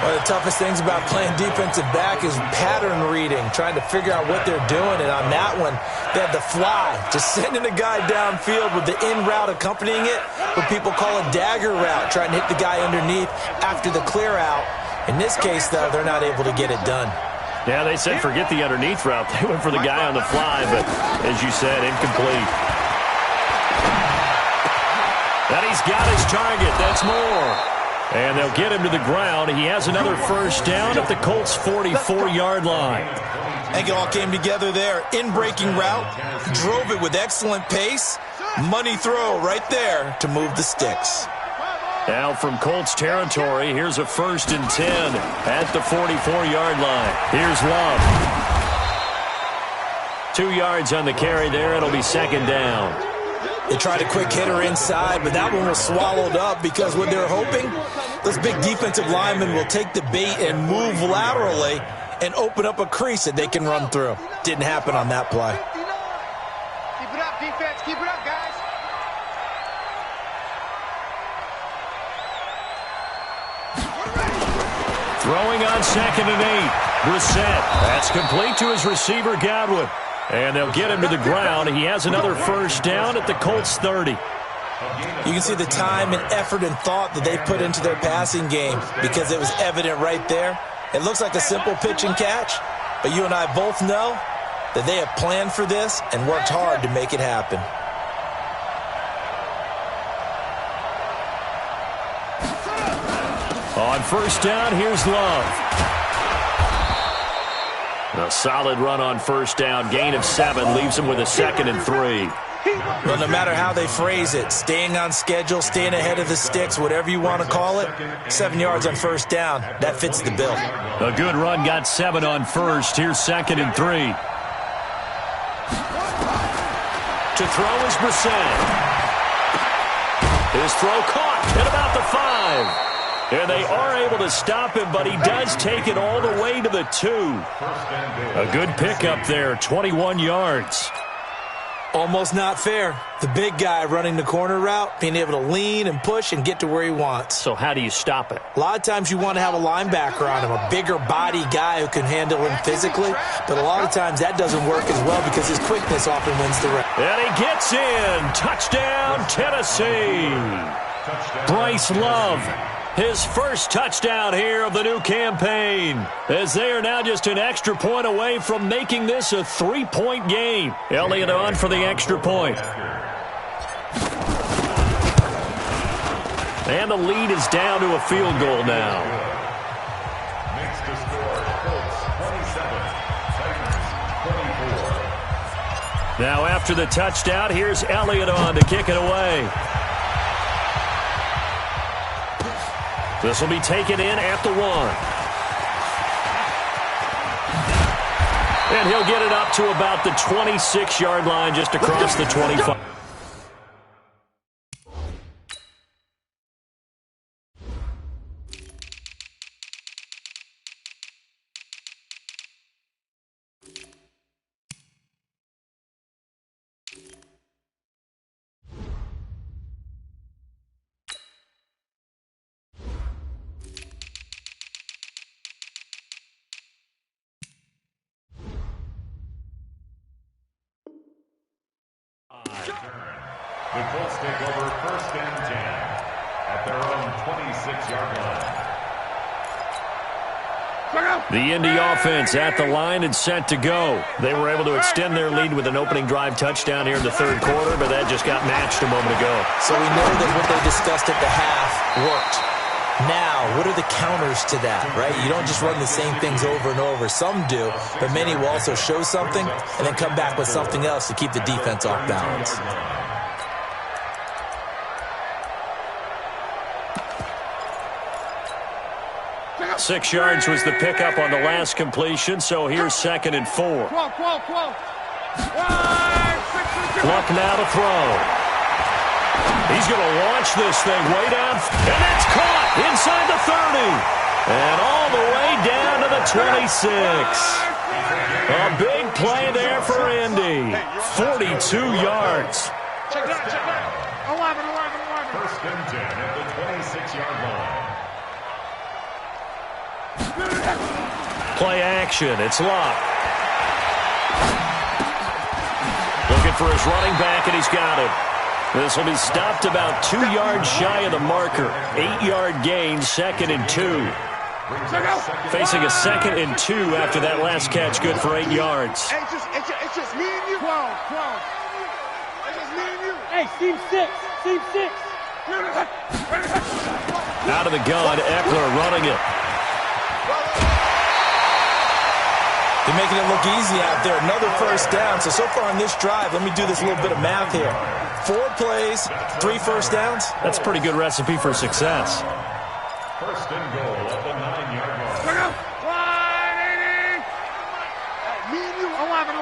One of the toughest things about playing defensive back is pattern reading, trying to figure out what they're doing. And on that one, they had the fly, just sending a guy downfield with the in route accompanying it, what people call a dagger route, trying to hit the guy underneath after the clear out. In this case, though, they're not able to get it done. Yeah, they said forget the underneath route. They went for the guy on the fly, but as you said, incomplete. And he's got his target. That's more. And they'll get him to the ground. He has another first down at the Colts' 44-yard line. I think it all came together there. In-breaking route, drove it with excellent pace. Money throw right there to move the sticks. Now from Colts territory, here's a 1st and 10 at the 44-yard line. Here's Love. 2 yards on the carry there. It'll be 2nd down. They tried a quick hitter inside, but that one was swallowed up because what they're hoping, those big defensive linemen will take the bait and move laterally and open up a crease that they can run through. Didn't happen on that play. Keep it up, defense. Keep it up, guys. Throwing on 2nd and 8. Brissett. That's complete to his receiver, Godwin. And they'll get him to the ground. He has another first down at the Colts' 30. You can see the time and effort and thought that they put into their passing game because it was evident right there. It looks like a simple pitch and catch, but you and I both know that they have planned for this and worked hard to make it happen. On first down, here's Love. A solid run on first down. Gain of 7 leaves him with a 2nd and 3. Well, no matter how they phrase it, staying on schedule, staying ahead of the sticks, whatever you want to call it, 7 yards on first down, that fits the bill. A good run, got 7 on first. Here's 2nd and 3. To throw is Brissett. His throw caught at about the 5. And they are able to stop him, but he does take it all the way to the 2. A good pickup there, 21 yards. Almost not fair. The big guy running the corner route, being able to lean and push and get to where he wants. So how do you stop it? A lot of times you want to have a linebacker on him, a bigger body guy who can handle him physically, but a lot of times that doesn't work as well because his quickness often wins the race. And he gets in. Touchdown, Tennessee. Bryce Love. His first touchdown here of the new campaign, as they are now just an extra point away from making this a 3-point game. Elliott on for the extra point. And the lead is down to a field goal now. Makes the score Colts 27, Titans 24. Now after the touchdown, here's Elliott on to kick it away. This will be taken in at the 1. And he'll get it up to about the 26-yard line, just across the 25. The Colts take over 1st and 10 at their own 26-yard line. The Indy offense at the line and set to go. They were able to extend their lead with an opening drive touchdown here in the 3rd quarter, but that just got matched a moment ago. So we know that what they discussed at the half worked. Now, what are the counters to that, right? You don't just run the same things over and over. Some do, but many will also show something and then come back with something else to keep the defense off balance. 6 yards was the pickup on the last completion, so here's 2nd and 4. Luck now to throw. He's going to launch this thing way down, and it's caught inside the 30. And all the way down to the 26. A big play there for Indy. 42 yards. Check it out. 11. First and 10 at the 26-yard line. Play action. It's Locke. Looking for his running back, and he's got it. This will be stopped about 2 yards shy of the marker. 8-yard gain, 2nd and 2. Facing a 2nd and 2 after that last catch, good for 8 yards. Hey, it's just me and you. 12. It's just me and you. Hey, team 6. Team 6. Out of the gun, Eckler running it. They're making it look easy out there. Another first down. So far on this drive, let me do this little bit of math here. 4 plays, 3 first downs. That's a pretty good recipe for success. First and goal at the 9-yard line. 180. Hey, me and you. 11.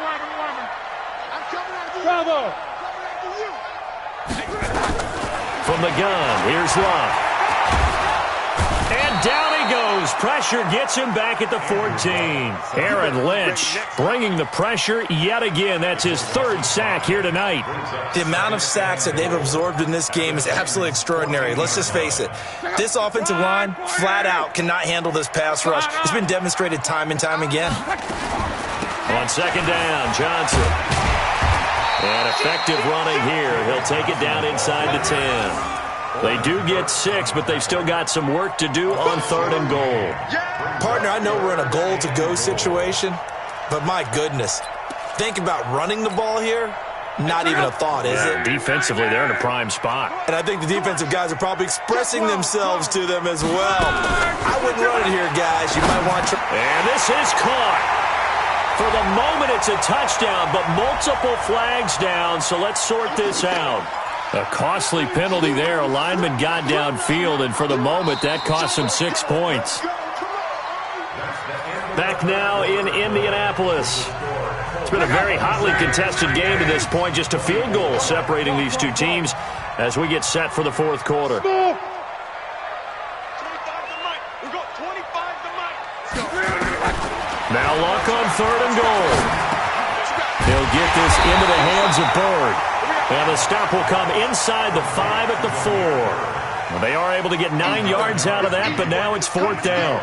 I'm coming after you. Bravo. From the gun, here's Locke. And down he goes. Pressure gets him back at the 14. Aaron Lynch bringing the pressure yet again. That's his 3rd sack here tonight. The amount of sacks that they've absorbed in this game is absolutely extraordinary. Let's just face it. This offensive line, flat out, cannot handle this pass rush. It's been demonstrated time and time again. On 2nd down, Johnson. And effective running here. He'll take it down inside the 10. They do get 6, but they've still got some work to do on 3rd and goal. Partner, I know we're in a goal-to-go situation, but my goodness. Think about running the ball here. Not even a thought, is it? Defensively, they're in a prime spot. And I think the defensive guys are probably expressing themselves to them as well. I wouldn't run it here, guys. You might want to... And this is caught. For the moment, it's a touchdown, but multiple flags down, so let's sort this out. A costly penalty there. A lineman got downfield, and for the moment, that cost him 6 points. Back now in Indianapolis. It's been a very hotly contested game to this point. Just a field goal separating these two teams as we get set for the 4th quarter. 25 to Mike. We got 25 to Mike. Now Locke on 3rd and goal. He'll get this into the hands of Bird. And the stop will come inside the 5 at the 4. Well, they are able to get 9 yards out of that, but now it's 4th down.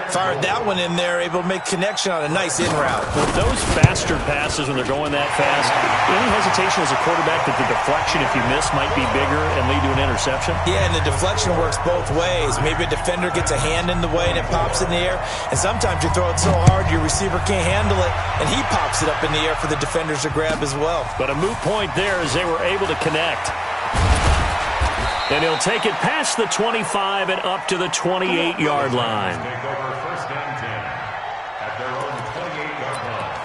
Fired that one in there, able to make connection on a nice in route. With those faster passes when they're going that fast, any hesitation as a quarterback that the deflection, if you miss, might be bigger and lead to an interception? Yeah, and the deflection works both ways. Maybe a defender gets a hand in the way and it pops in the air. And sometimes you throw it so hard your receiver can't handle it, and he pops it up in the air for the defenders to grab as well. But a moot point there as they were able to connect. And he'll take it past the 25 and up to the 28-yard line. Take over first and 10 at their own 28-yard line.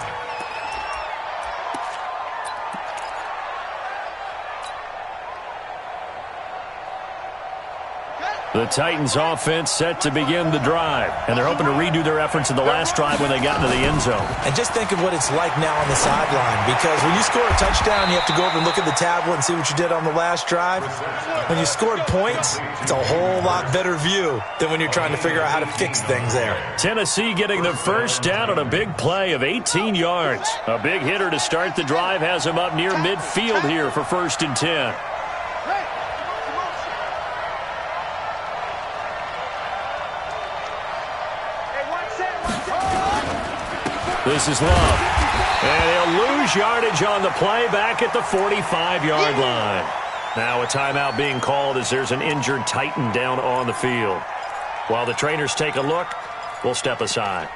The Titans offense set to begin the drive, and they're hoping to redo their efforts in the last drive when they got into the end zone. And just think of what it's like now on the sideline, because when you score a touchdown, you have to go over and look at the tablet and see what you did on the last drive. When you scored points, it's a whole lot better view than when you're trying to figure out how to fix things there. Tennessee getting the first down on a big play of 18 yards. A big hitter to start the drive has him up near midfield here for 1st and 10. This is Love. And he'll lose yardage on the play back at the 45-yard line. Now a timeout being called as there's an injured Titan down on the field. While the trainers take a look, we'll step aside.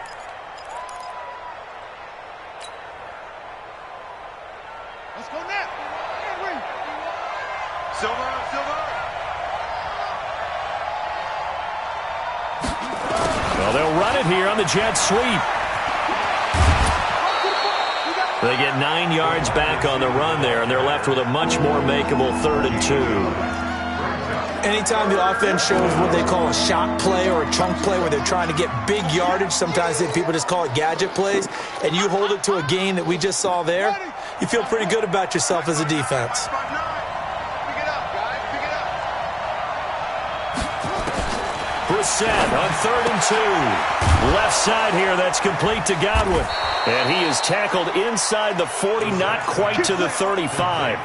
Let's go now. Silver. Well, they'll run it here on the jet sweep. They get 9 yards back on the run there, and they're left with a much more makeable 3rd and 2. Anytime the offense shows what they call a shot play or a chunk play where they're trying to get big yardage, sometimes people just call it gadget plays, and you hold it to a gain that we just saw there, you feel pretty good about yourself as a defense. Pick it up, guys. Pick it up. set on 3rd and 2. Left side here, that's complete to Godwin. And he is tackled inside the 40, not quite to the 35.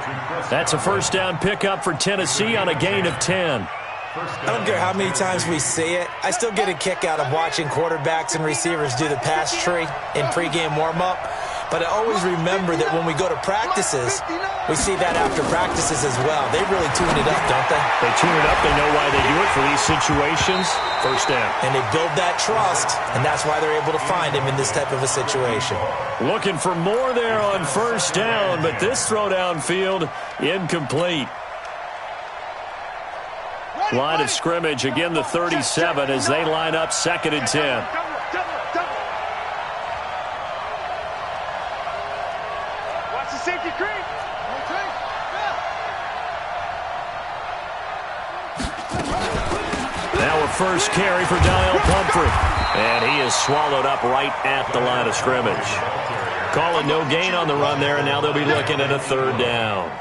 That's a first down pickup for Tennessee on a gain of 10. I don't care how many times we see it. I still get a kick out of watching quarterbacks and receivers do the pass tree in pregame warm-up. But I always remember that when we go to practices, we see that after practices as well. They really tune it up, don't they? They tune it up. They know why they do it for these situations. First down. And they build that trust, and that's why they're able to find him in this type of a situation. Looking for more there on first down, but this throw downfield incomplete. Line of scrimmage, again the 37 as they line up 2nd and 10. Watch the safety creep. Now a first carry for Daniel Pumphrey. And he is swallowed up right at the line of scrimmage. Calling no gain on the run there, and now they'll be looking at a 3rd down.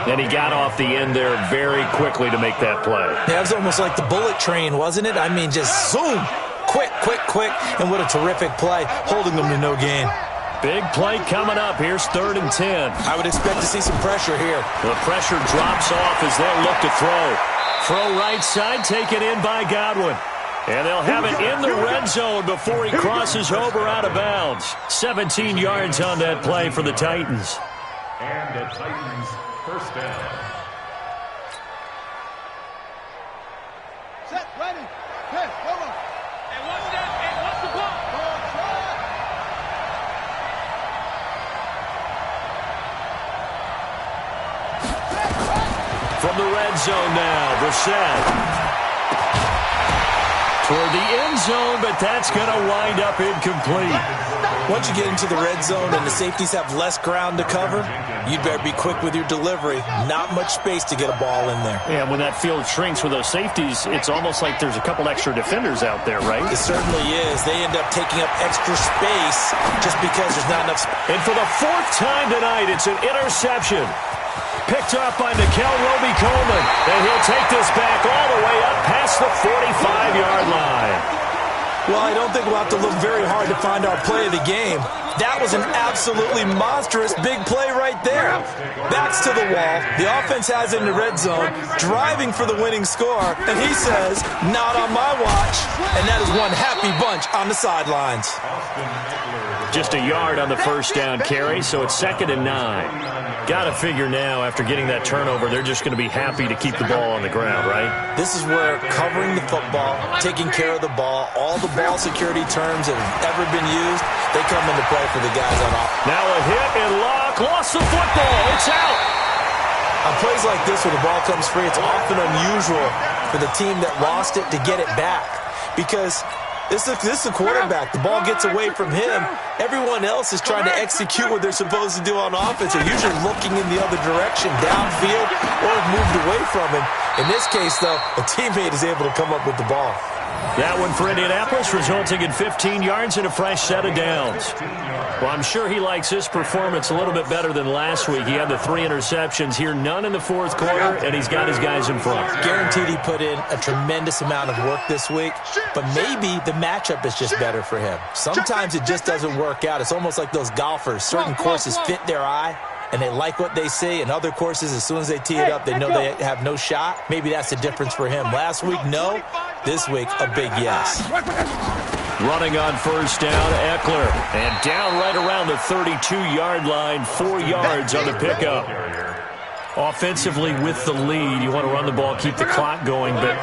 And he got off the end there very quickly to make that play. Yeah, it was almost like the bullet train, wasn't it? I mean, just zoom. Quick, quick, quick. And what a terrific play, holding them to no gain. Big play coming up. Here's 3rd and 10. I would expect to see some pressure here. The pressure drops off as they'll look to throw. Throw right side, taken in by Godwin. And they'll have it in the red zone before he crosses over out of bounds. 17 yards on that play for the Titans. And the Titans first down. Set, ready. Hey, hold on. And what's that? And what's the ball? From the red zone now, Brissett. Toward the end zone, but that's going to wind up incomplete. Once you get into the red zone and the safeties have less ground to cover, you'd better be quick with your delivery. Not much space to get a ball in there. Yeah, when that field shrinks with those safeties, it's almost like there's a couple extra defenders out there, right? It certainly is. They end up taking up extra space just because there's not enough space. And for the 4th time tonight, it's an interception. Picked up by Nickel Roby-Coleman. And he'll take this back all the way up past the 45-yard line. Well, I don't think we'll have to look very hard to find our play of the game. That was an absolutely monstrous big play right there. Backs to the wall. The offense has it in the red zone, driving for the winning score. And he says, not on my watch. And that is one happy bunch on the sidelines. Just a yard on the first down carry, so it's 2nd and 9. Got to figure now, after getting that turnover, they're just going to be happy to keep the ball on the ground, right? This is where covering the football, taking care of the ball, all the ball security terms that have ever been used, they come into play for the guys on offense. Now a hit and Locke lost the football. It's out. On plays like this where the ball comes free, it's often unusual for the team that lost it to get it back because this is a quarterback. The ball gets away from him. Everyone else is trying to execute what they're supposed to do on offense. They're usually looking in the other direction, downfield, or moved away from him. In this case, though, a teammate is able to come up with the ball. That one for Indianapolis, resulting in 15 yards and a fresh set of downs. Well, I'm sure he likes this performance a little bit better than last week. He had the 3 interceptions here, none in the 4th quarter, and he's got his guys in front. Guaranteed he put in a tremendous amount of work this week, but maybe the matchup is just better for him. Sometimes it just doesn't work out. It's almost like those golfers. Certain courses fit their eye, and they like what they see, and other courses, as soon as they tee it up, they know they have no shot. Maybe that's the difference for him. Last week, no. This week, a big yes. Running on first down, Eckler. And down right around the 32-yard line, 4 yards on the pickup. Offensively with the lead, you want to run the ball, keep the clock going, but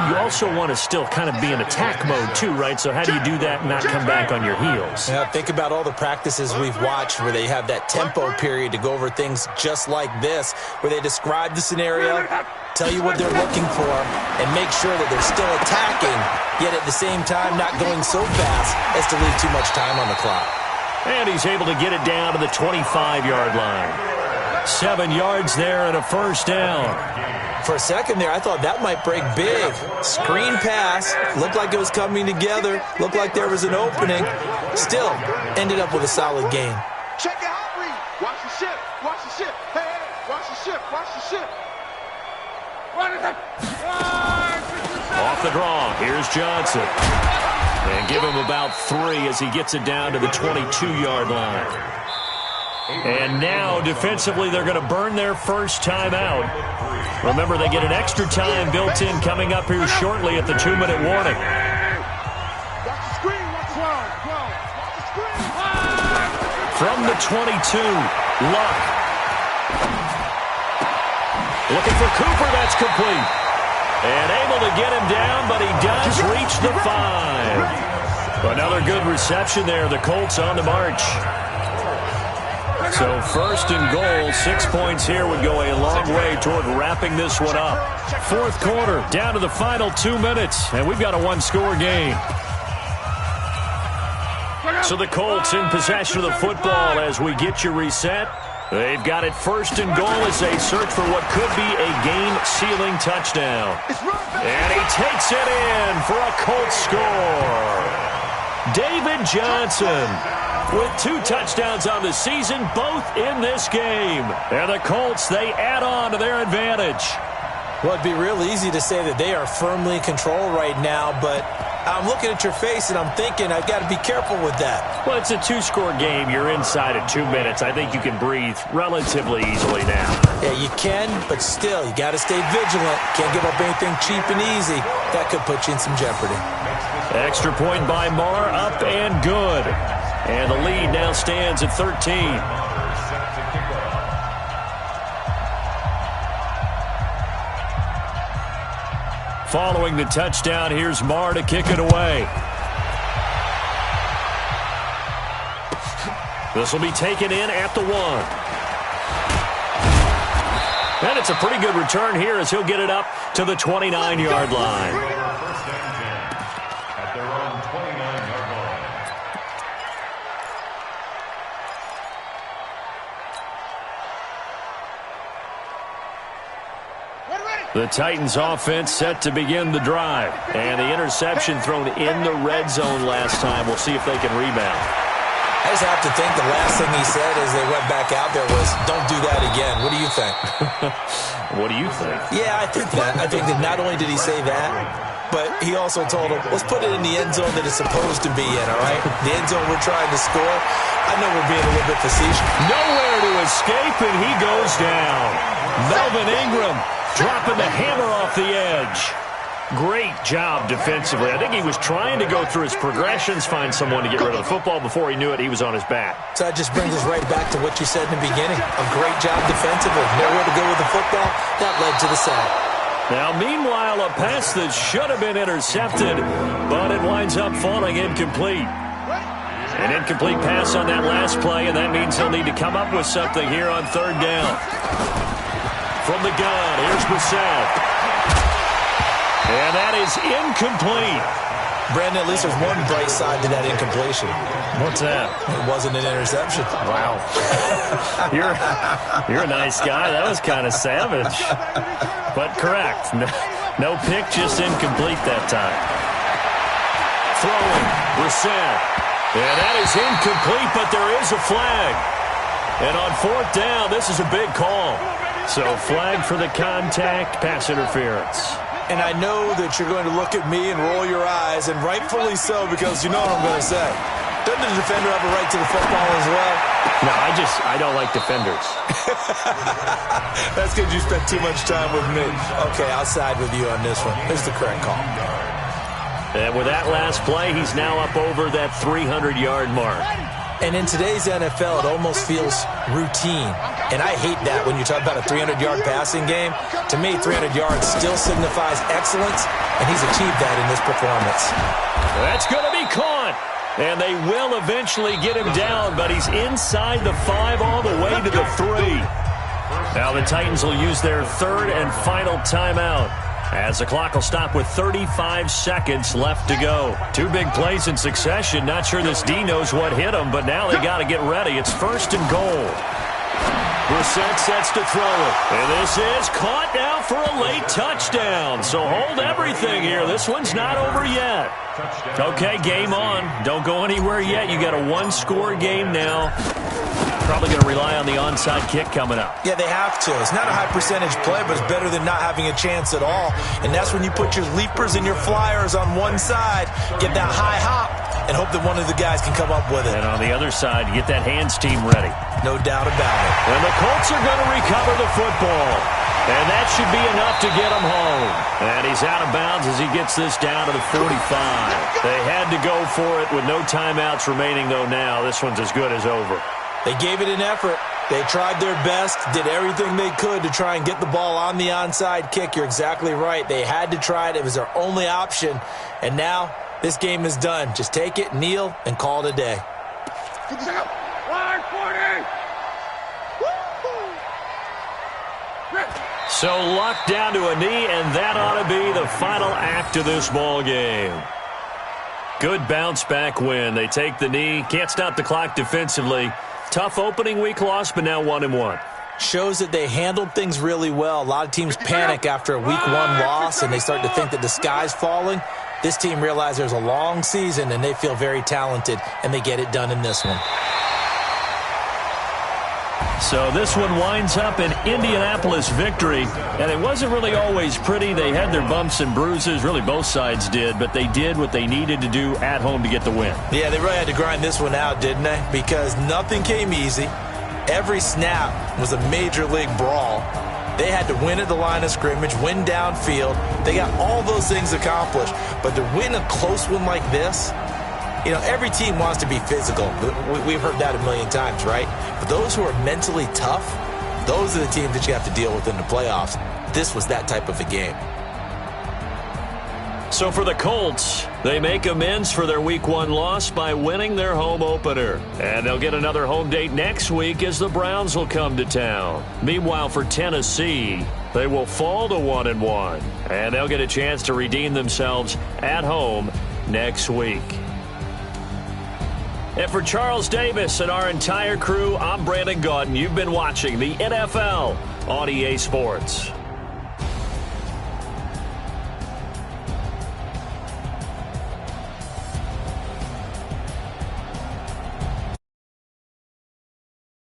you also want to still kind of be in attack mode too, right? So how do you do that and not come back on your heels? Yeah, think about all the practices we've watched where they have that tempo period to go over things just like this, where they describe the scenario, tell you what they're looking for, and make sure that they're still attacking, yet at the same time not going so fast as to leave too much time on the clock. And he's able to get it down to the 25-yard line. 7 yards there and a first down. For a second there, I thought that might break big. Screen pass, looked like it was coming together, looked like there was an opening. Still, ended up with a solid gain. Check it out, read. Watch the ship. Watch the ship. Hey, hey, watch the ship. Watch the ship. Off the draw. Here's Johnson. And give him about 3 as he gets it down to the 22-yard line. And now, defensively, they're going to burn their first timeout. Remember, they get an extra time built in coming up here shortly at the 2-minute warning. From the 22, Luck. Looking for Cooper, that's complete. And able to get him down, but he does reach the 5. Another good reception there. The Colts on the march. So first and goal, 6 points here would go a long way toward wrapping this one up. Fourth quarter, down to the final 2 minutes, and we've got a one-score game. So the Colts in possession of the football as we get you reset. They've got it first and goal as they search for what could be a game-sealing touchdown. And he takes it in for a Colts score. David Johnson with 2 touchdowns on the season, both in this game. And the Colts, they add on to their advantage. Well, it'd be real easy to say that they are firmly in control right now, but I'm looking at your face and I'm thinking I've got to be careful with that. Well, it's a 2-score game. You're inside of 2 minutes. I think you can breathe relatively easily now. Yeah, you can, but still, you got to stay vigilant. Can't give up anything cheap and easy. That could put you in some jeopardy. Extra point by Marr, up and good. And the lead now stands at 13. Following the touchdown, here's Marr to kick it away. This will be taken in at the 1. And it's a pretty good return here as he'll get it up to the 29-yard line. At their own 29-yard line. The Titans offense set to begin the drive. And the interception thrown in the red zone last time. We'll see if they can rebound. I just have to think the last thing he said as they went back out there was, don't do that again. What do you think? What do you think? Yeah, I think that. I think that not only did he say that, but he also told him, let's put it in the end zone that it's supposed to be in, all right? The end zone we're trying to score. I know we're being a little bit facetious. Nowhere to escape, and he goes down. Melvin Ingram dropping the hammer off the edge. Great job defensively. I think he was trying to go through his progressions, find someone to get rid of the football. Before he knew it, he was on his back. So that just brings us right back to what you said in the beginning. A great job defensively. Nowhere to go with the football. That led to the sack. Now, meanwhile, a pass that should have been intercepted, but it winds up falling incomplete. An incomplete pass on that last play, and that means he'll need to come up with something here on third down. From the gun, here's Brissett. And that is incomplete. Brandon, at least there's one bright side to that incompletion. What's that? It wasn't an interception. Wow. You're a nice guy. That was kind of savage. But correct. No pick, just incomplete that time. Throwing, Brissett. And that is incomplete, but there is a flag. And on fourth down, this is a big call. So flag for the contact, pass interference. And I know that you're going to look at me and roll your eyes, and rightfully so, because you know what I'm going to say. Doesn't the defender have a right to the football as well? No, I don't like defenders. That's because you spent too much time with me. Okay, I'll side with you on this one. Here's the correct call. And with that last play, he's now up over that 300-yard mark. And in today's NFL, it almost feels routine. And I hate that when you talk about a 300-yard passing game. To me, 300 yards still signifies excellence, and he's achieved that in this performance. That's going to be caught. And they will eventually get him down, but he's inside the 5 all the way to the 3. Now the Titans will use their third and final timeout, as the clock will stop with 35 seconds left to go. 2 big plays in succession. Not sure this D knows what hit him, but now they got to get ready. It's first and goal. Brissett sets to throw it. And this is caught now for a late touchdown. So hold everything here. This one's not over yet. Okay, game on. Don't go anywhere yet. You got a 1-score game now. Probably going to rely on the onside kick coming up. Yeah, they have to. It's not a high percentage play, but it's better than not having a chance at all. And that's when you put your leapers and your flyers on one side, get that high hop, and hope that one of the guys can come up with it. And on the other side, get that hands team ready. No doubt about it. And the Colts are going to recover the football. And that should be enough to get him home. And he's out of bounds as he gets this down to the 45. They had to go for it with no timeouts remaining, though now. This one's as good as over. They gave it an effort. They tried their best, did everything they could to try and get the ball on the onside kick. You're exactly right. They had to try it. It was their only option. And now this game is done. Just take it, kneel, and call it a day. Line 40. So locked down to a knee, and that ought to be the final act of this ball game. Good bounce-back win. They take the knee, can't stop the clock defensively. Tough opening week loss, but now 1-1. Shows that they handled things really well. A lot of teams panic after a week 1 loss, and they start to think that the sky's falling. This team realizes there's a long season, and they feel very talented, and they get it done in this one. So this one winds up an Indianapolis victory, and it wasn't really always pretty. They had their bumps and bruises, really both sides did, but they did what they needed to do at home to get the win. Yeah, they really had to grind this one out, didn't they? Because nothing came easy. Every snap was a major league brawl. They had to win at the line of scrimmage, win downfield. They got all those things accomplished, but to win a close one like this, you know, every team wants to be physical. We've heard that a million times, right? But those who are mentally tough, those are the teams that you have to deal with in the playoffs. This was that type of a game. So for the Colts, they make amends for their Week 1 loss by winning their home opener. And they'll get another home date next week as the Browns will come to town. Meanwhile, for Tennessee, they will fall to 1-1. And they'll get a chance to redeem themselves at home next week. And for Charles Davis and our entire crew, I'm Brandon Gaudin. You've been watching the NFL on EA Sports.